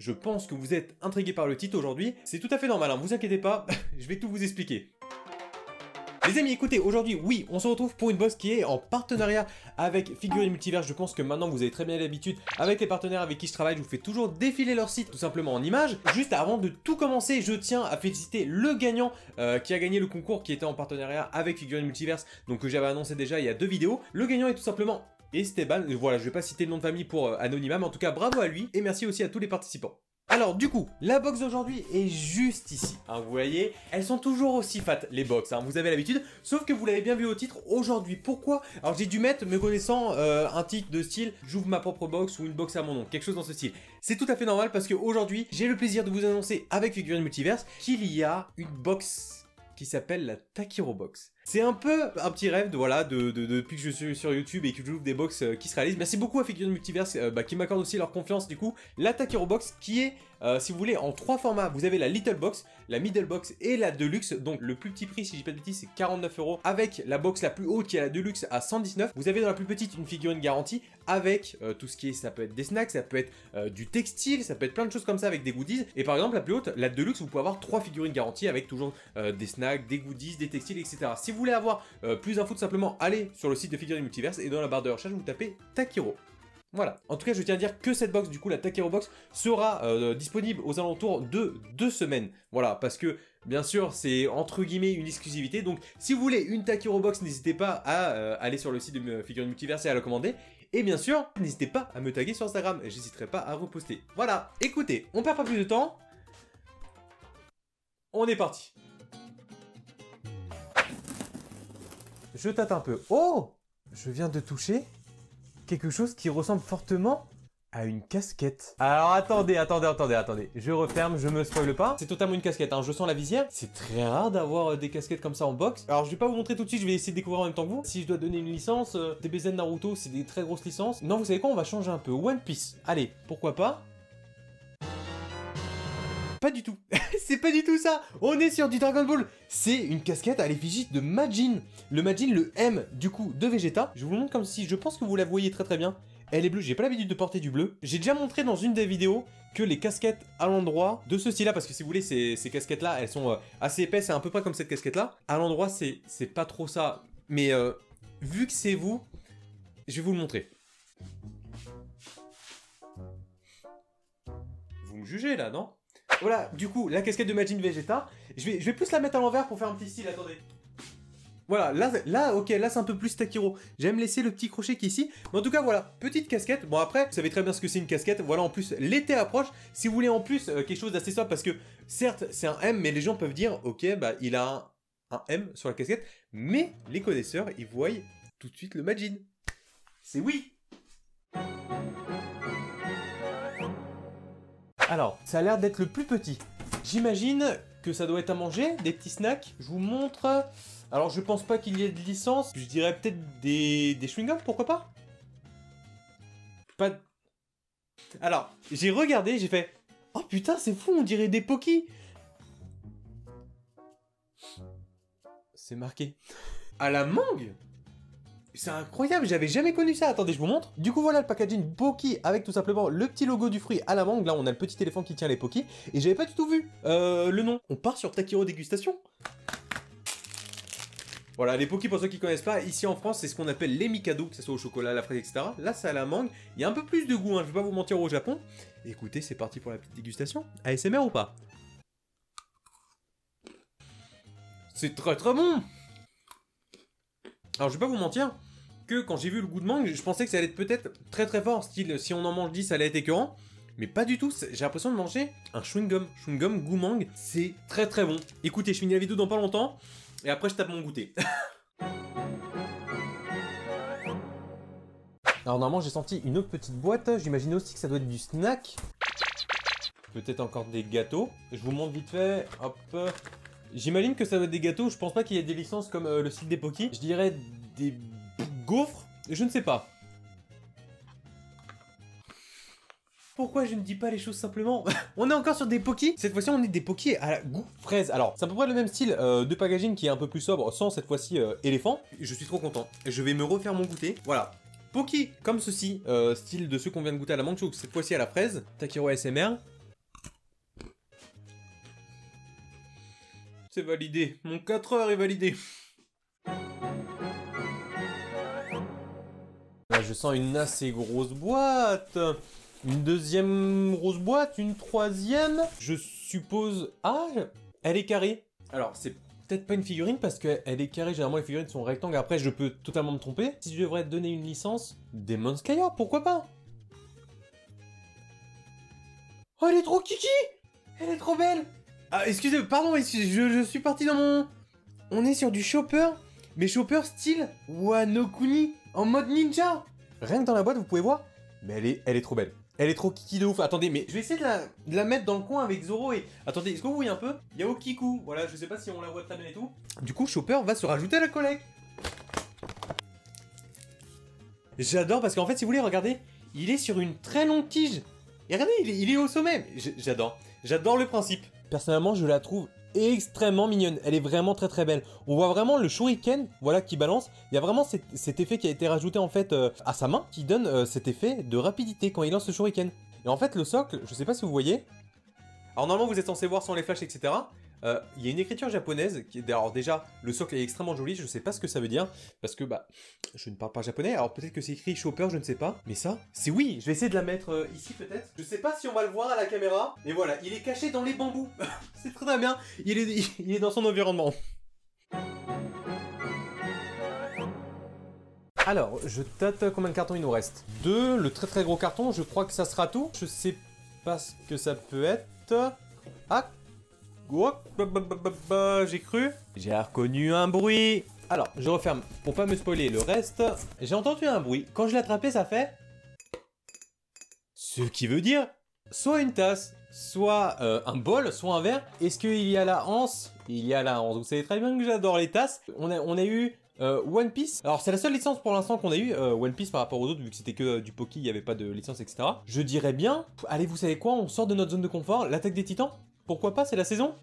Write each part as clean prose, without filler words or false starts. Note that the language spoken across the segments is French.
je pense que vous êtes intrigué par le titre aujourd'hui. C'est tout à fait normal, hein, vous inquiétez pas, je vais tout vous expliquer. Les amis, écoutez, aujourd'hui, oui, on se retrouve pour une box qui est en partenariat avec Figurines Multiverse. Je pense que maintenant, vous avez très bien l'habitude, avec les partenaires avec qui je travaille, je vous fais toujours défiler leur site, tout simplement en images. Juste avant de tout commencer, je tiens à féliciter le gagnant qui a gagné le concours qui était en partenariat avec Figurines Multiverse, donc que j'avais annoncé déjà il y a 2 vidéos. Le gagnant est tout simplement Esteban. Voilà, je vais pas citer le nom de famille pour anonymat, mais en tout cas, bravo à lui, et merci aussi à tous les participants. Alors du coup, la box d'aujourd'hui est juste ici, hein, vous voyez, elles sont toujours aussi fat les box, hein, vous avez l'habitude, sauf que vous l'avez bien vu au titre, aujourd'hui, pourquoi? Alors j'ai dû mettre, me connaissant, un titre de style, j'ouvre ma propre box ou une box à mon nom, quelque chose dans ce style. C'est tout à fait normal parce qu'aujourd'hui, j'ai le plaisir de vous annoncer avec Figurines Multiverse qu'il y a une box qui s'appelle la Takiro Box. C'est un peu un petit rêve depuis que je suis sur YouTube et que j'ouvre des box qui se réalisent. Merci beaucoup à Figurines Multiverse qui m'accordent aussi leur confiance du coup. La Takiro Box qui est, si vous voulez, en 3 formats. Vous avez la Little Box, la Middle Box et la Deluxe. Donc le plus petit prix, si je dis pas de bêtises, c'est 49 € avec la box la plus haute qui est la Deluxe à 119. Vous avez dans la plus petite une figurine garantie avec tout ce qui est, ça peut être des snacks, ça peut être du textile, ça peut être plein de choses comme ça avec des goodies. Et par exemple la plus haute, la Deluxe, vous pouvez avoir 3 figurines garanties avec toujours des snacks, des goodies, des textiles, etc. Si vous voulez avoir plus d'infos, tout simplement, allez sur le site de Figurines Multiverse et dans la barre de recherche, vous tapez Takiro. Voilà. En tout cas, je tiens à dire que cette box, du coup, la Takiro Box, sera disponible aux alentours de 2 semaines. Voilà, parce que, bien sûr, c'est entre guillemets une exclusivité. Donc, si vous voulez une Takiro Box, n'hésitez pas à aller sur le site de Figurines Multiverse et à la commander. Et bien sûr, n'hésitez pas à me taguer sur Instagram. J'hésiterai pas à reposter. Voilà. Écoutez, on perd pas plus de temps. On est parti. Je tâte un peu. Oh! Je viens de toucher quelque chose qui ressemble fortement à une casquette. Alors attendez. Je referme, je me spoile pas. C'est totalement une casquette, hein. Je sens la visière. C'est très rare d'avoir des casquettes comme ça en box. Alors je vais pas vous montrer tout de suite, je vais essayer de découvrir en même temps que vous. Si je dois donner une licence, DBZ Naruto, c'est des très grosses licences. Non, vous savez quoi? On va changer un peu. One Piece. Allez, pourquoi pas? Pas du tout. C'est pas du tout ça. On est sur du Dragon Ball. C'est une casquette à l'effigie de Majin. Le Majin, le M, du coup, de Vegeta. Je vous montre comme si, je pense que vous la voyez très bien. Elle est bleue, j'ai pas l'habitude de porter du bleu. J'ai déjà montré dans une des vidéos que les casquettes à l'endroit de ce style-là, parce que si vous voulez, ces casquettes-là, elles sont assez épaisses, c'est à peu près comme cette casquette-là. À l'endroit, c'est pas trop ça. Mais vu que c'est vous, je vais vous le montrer. Vous me jugez là, non? Voilà, du coup, la casquette de Majin Vegeta, je vais plus la mettre à l'envers pour faire un petit style, attendez. Voilà, là, ok, là c'est un peu plus Takiro. J'aime laisser le petit crochet qui est ici. Mais en tout cas, voilà, petite casquette. Bon après, vous savez très bien ce que c'est une casquette. Voilà, en plus, l'été approche. Si vous voulez en plus quelque chose d'assez simple, parce que certes, c'est un M, mais les gens peuvent dire, ok, bah il a un M sur la casquette. Mais les connaisseurs, ils voient tout de suite le Majin. C'est oui. Alors, ça a l'air d'être le plus petit. J'imagine que ça doit être à manger, des petits snacks. Je vous montre. Alors, je pense pas qu'il y ait de licence. Je dirais peut-être des chewing-gums, pourquoi pas? Pas... Alors, j'ai regardé, j'ai fait... Oh putain, c'est fou, on dirait des Poki. C'est marqué. À la mangue. C'est incroyable, j'avais jamais connu ça. Attendez, je vous montre. Du coup, voilà le packaging Poki avec tout simplement le petit logo du fruit à la mangue. Là, on a le petit éléphant qui tient les Poki. Et j'avais pas du tout vu le nom. On part sur Takiro Dégustation. Voilà, les Poki, pour ceux qui connaissent pas, ici en France, c'est ce qu'on appelle les Mikado, que ce soit au chocolat, la fraise, etc. Là, c'est à la mangue. Il y a un peu plus de goût, hein, je vais pas vous mentir, au Japon. Écoutez, c'est parti pour la petite dégustation. ASMR ou pas? C'est très très bon. Alors, je vais pas vous mentir que quand j'ai vu le goût de mangue, je pensais que ça allait être peut-être très très fort, style si on en mange 10, ça allait être écœurant. Mais pas du tout, j'ai l'impression de manger un chewing-gum. Chewing-gum goût mangue, c'est très très bon. Écoutez, je finis la vidéo dans pas longtemps, et après je tape mon goûter. Alors normalement j'ai senti une autre petite boîte, j'imagine aussi que ça doit être du snack. Peut-être encore des gâteaux. Je vous montre vite fait, hop. J'imagine que ça doit être des gâteaux, je pense pas qu'il y ait des licences comme le site des Poki. Je dirais des gaufres, je ne sais pas. Pourquoi je ne dis pas les choses simplement? On est encore sur des Poki. Cette fois-ci, on est des Poki à la goût fraise. Alors, c'est à peu près le même style de packaging qui est un peu plus sobre, sans cette fois-ci éléphant. Je suis trop content. Je vais me refaire mon goûter. Voilà. Poki comme ceci, style de ceux qu'on vient de goûter à la mangue, cette fois-ci à la fraise. Takiro ASMR. C'est validé. Mon 4 heures est validé. Là, je sens une assez grosse boîte. Une deuxième grosse boîte, une troisième. Je suppose... Ah, elle est carrée. Alors, c'est peut-être pas une figurine parce qu'elle est carrée. Généralement, les figurines sont rectangles. Après, je peux totalement me tromper. Si je devrais donner une licence, Demon Slayer, pourquoi pas? Oh, elle est trop kiki! Elle est trop belle! Ah, excusez, pardon, je suis parti dans mon... On est sur du Chopper, mais Chopper style Wano Kuni, en mode ninja! Rien que dans la boîte, vous pouvez voir, mais elle est trop belle. Elle est trop kiki de ouf. Attendez, mais je vais essayer de la mettre dans le coin avec Zoro et... Attendez, est-ce que vous voyez un peu? Il y a Okiku, voilà, je sais pas si on la voit très bien et tout. Du coup, Chopper va se rajouter à la collecte. J'adore parce qu'en fait, si vous voulez, regardez, il est sur une très longue tige. Et regardez, il est au sommet. J'adore. J'adore le principe. Personnellement, je la trouve extrêmement mignonne. Elle est vraiment très très belle. On voit vraiment le shuriken, voilà, qui balance. Il y a vraiment cet effet qui a été rajouté en fait à sa main, qui donne cet effet de rapidité quand il lance le shuriken. Et en fait, le socle, je sais pas si vous voyez. Alors normalement, vous êtes censé voir sans les flashs, etc. Il y a une écriture japonaise, alors déjà, le socle est extrêmement joli, je sais pas ce que ça veut dire, parce que bah, je ne parle pas japonais, alors peut-être que c'est écrit Chopper, je ne sais pas, mais ça, c'est oui, je vais essayer de la mettre ici peut-être. Je sais pas si on va le voir à la caméra, mais voilà, il est caché dans les bambous, c'est très bien, il est dans son environnement. Alors, je tâte combien de cartons il nous reste. 2, le très très gros carton, je crois que ça sera tout, je sais pas ce que ça peut être. Ah, j'ai cru. J'ai reconnu un bruit. Alors, je referme pour pas me spoiler le reste. J'ai entendu un bruit. Quand je l'ai attrapé, ça fait... Ce qui veut dire soit une tasse, soit un bol, soit un verre. Est-ce qu'il y a la anse? Il y a la anse. Vous savez très bien que j'adore les tasses. On a eu One Piece. Alors, c'est la seule licence pour l'instant qu'on a eu, One Piece par rapport aux autres, vu que c'était que du Poki, il n'y avait pas de licence, etc. Je dirais bien... Allez, vous savez quoi? On sort de notre zone de confort. L'attaque des titans? Pourquoi pas, c'est la saison?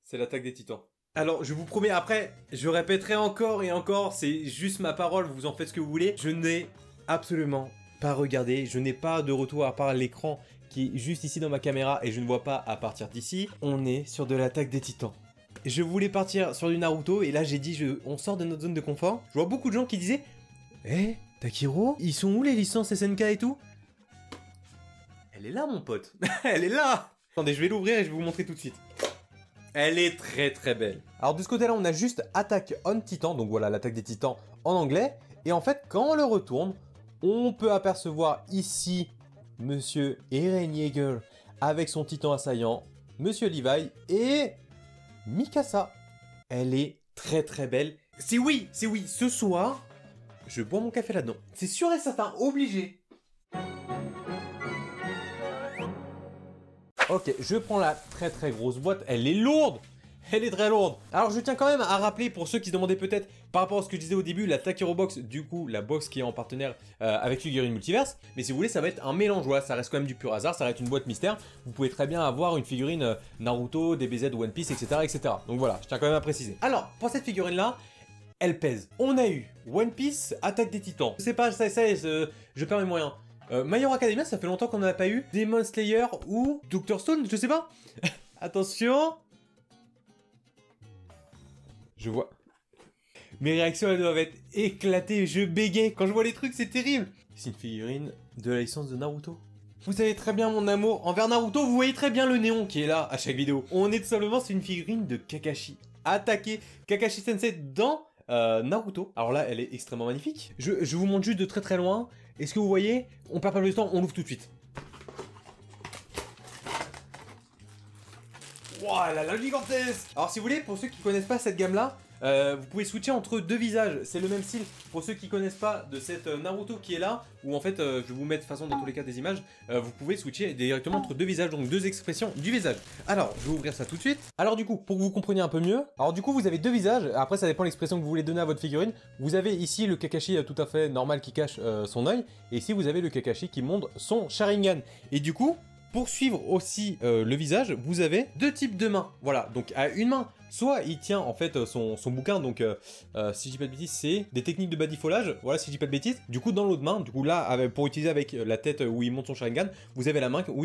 C'est l'attaque des titans. Alors, je vous promets, après, je répéterai encore et encore, c'est juste ma parole, vous en faites ce que vous voulez. Je n'ai absolument pas regardé, je n'ai pas de retour à part l'écran qui est juste ici dans ma caméra et je ne vois pas à partir d'ici. On est sur de l'attaque des titans. Je voulais partir sur du Naruto et là j'ai dit, on sort de notre zone de confort. Je vois beaucoup de gens qui disaient, eh, Takiro, ils sont où les licences SNK et tout? Elle est là, mon pote. Elle est là. Attendez, je vais l'ouvrir et je vais vous montrer tout de suite. Elle est très très belle. Alors de ce côté-là, on a juste Attack on Titan, donc voilà l'attaque des titans en anglais. Et en fait, quand on le retourne, on peut apercevoir ici Monsieur Eren Yeager avec son titan assaillant, Monsieur Levi et Mikasa. Elle est très très belle. C'est oui, ce soir, je bois mon café là-dedans. C'est sûr et certain, obligé. Ok, je prends la très très grosse boîte, elle est lourde. Elle est très lourde. Alors je tiens quand même à rappeler pour ceux qui se demandaient peut-être par rapport à ce que je disais au début, la Takiro Box, du coup la box qui est en partenaire avec Figurine Multiverse. Mais si vous voulez, ça va être un mélange, voilà, ça reste quand même du pur hasard, ça reste une boîte mystère. Vous pouvez très bien avoir une figurine Naruto, DBZ, One Piece, etc., etc. Donc voilà, je tiens quand même à préciser. Alors, pour cette figurine là, elle pèse. On a eu One Piece, Attaque des Titans. Je sais pas, je perds mes moyens. My Hero Academia, ça fait longtemps qu'on n'en a pas eu. Demon Slayer ou Dr. Stone, je sais pas. Attention. Je vois. Mes réactions, elles doivent être éclatées. Je bégaye. Quand je vois les trucs, c'est terrible. C'est une figurine de la licence de Naruto. Vous savez très bien mon amour envers Naruto. Vous voyez très bien le néon qui est là à chaque vidéo. On est tout simplement, c'est une figurine de Kakashi. Attaqué Kakashi Sensei dans Naruto. Alors là, elle est extrêmement magnifique. Je vous montre juste de très très loin. Est-ce que vous voyez? On perd pas plus de temps, on l'ouvre tout de suite. Wow, la gigantesque. Alors si vous voulez, pour ceux qui connaissent pas cette gamme-là, vous pouvez switcher entre deux visages. C'est le même style. Pour ceux qui connaissent pas de cette Naruto qui est là, où en fait, je vais vous mettre de toute façon dans tous les cas des images, vous pouvez switcher directement entre deux visages, donc deux expressions du visage. Alors, je vais ouvrir ça tout de suite. Alors du coup, pour que vous compreniez un peu mieux, alors du coup, vous avez deux visages. Après, ça dépend de l'expression que vous voulez donner à votre figurine. Vous avez ici le Kakashi tout à fait normal qui cache son œil, et ici vous avez le Kakashi qui montre son Sharingan. Et du coup, pour suivre aussi le visage, vous avez deux types de mains. Voilà, donc à une main, soit il tient en fait son bouquin, donc si je dis pas de bêtises, c'est des techniques de badifolage, voilà si je dis pas de bêtises. Du coup dans l'autre main, du coup là pour utiliser avec la tête où il monte son Sharingan, vous avez la main où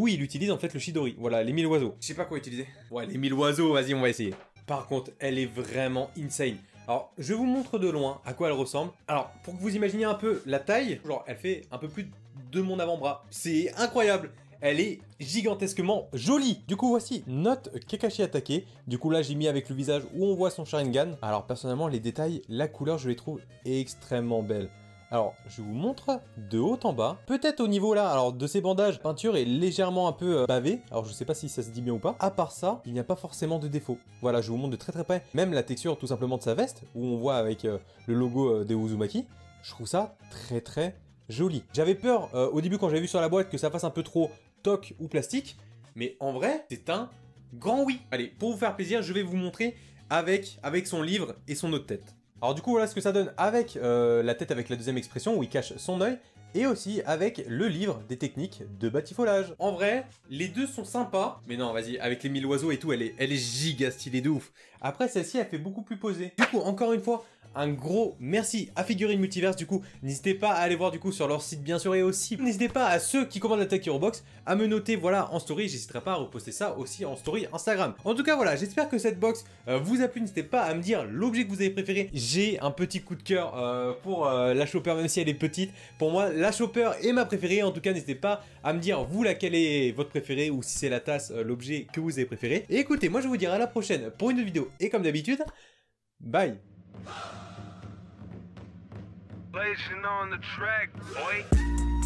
il utilise en fait le Chidori, voilà les 1000 oiseaux. Je sais pas quoi utiliser. Ouais les 1000 oiseaux, vas-y on va essayer. Par contre elle est vraiment insane. Alors, je vous montre de loin à quoi elle ressemble. Alors, pour que vous imaginiez un peu la taille, genre, elle fait un peu plus de mon avant-bras. C'est incroyable. Elle est gigantesquement jolie. Du coup, voici notre Kakashi attaqué. Du coup, là, j'ai mis avec le visage où on voit son Sharingan. Alors, personnellement, les détails, la couleur, je les trouve extrêmement belles. Alors, je vous montre de haut en bas. Peut-être au niveau là, alors de ces bandages, la peinture est légèrement un peu bavée. Alors, je sais pas si ça se dit bien ou pas. À part ça, il n'y a pas forcément de défaut. Voilà, je vous montre de très près. Même la texture tout simplement de sa veste, où on voit avec le logo des Uzumaki. Je trouve ça très joli. J'avais peur au début quand j'avais vu sur la boîte que ça fasse un peu trop toc ou plastique. Mais en vrai, c'est un grand oui. Allez, pour vous faire plaisir, je vais vous montrer avec son livre et son autre tête. Alors du coup voilà ce que ça donne avec la tête avec la deuxième expression où il cache son œil et aussi avec le livre des techniques de batifolage. En vrai, les deux sont sympas, mais non vas-y, avec les 1000 oiseaux et tout, elle est giga stylée de ouf. Après celle-ci elle fait beaucoup plus posée. Du coup encore une fois, un gros merci à Figurine Multiverse. Du coup, n'hésitez pas à aller voir du coup sur leur site bien sûr et aussi n'hésitez pas à ceux qui commandent la Tech Hero Box à me noter voilà en story. J'hésiterai pas à reposter ça aussi en story Instagram. En tout cas voilà, j'espère que cette box vous a plu. N'hésitez pas à me dire l'objet que vous avez préféré. J'ai un petit coup de cœur pour la Chopper même si elle est petite. Pour moi, la Chopper est ma préférée. En tout cas, n'hésitez pas à me dire vous laquelle est votre préférée ou si c'est la tasse, l'objet que vous avez préféré. Et écoutez, moi je vous dirai à la prochaine pour une autre vidéo et comme d'habitude, bye. Blazing on the track, boy.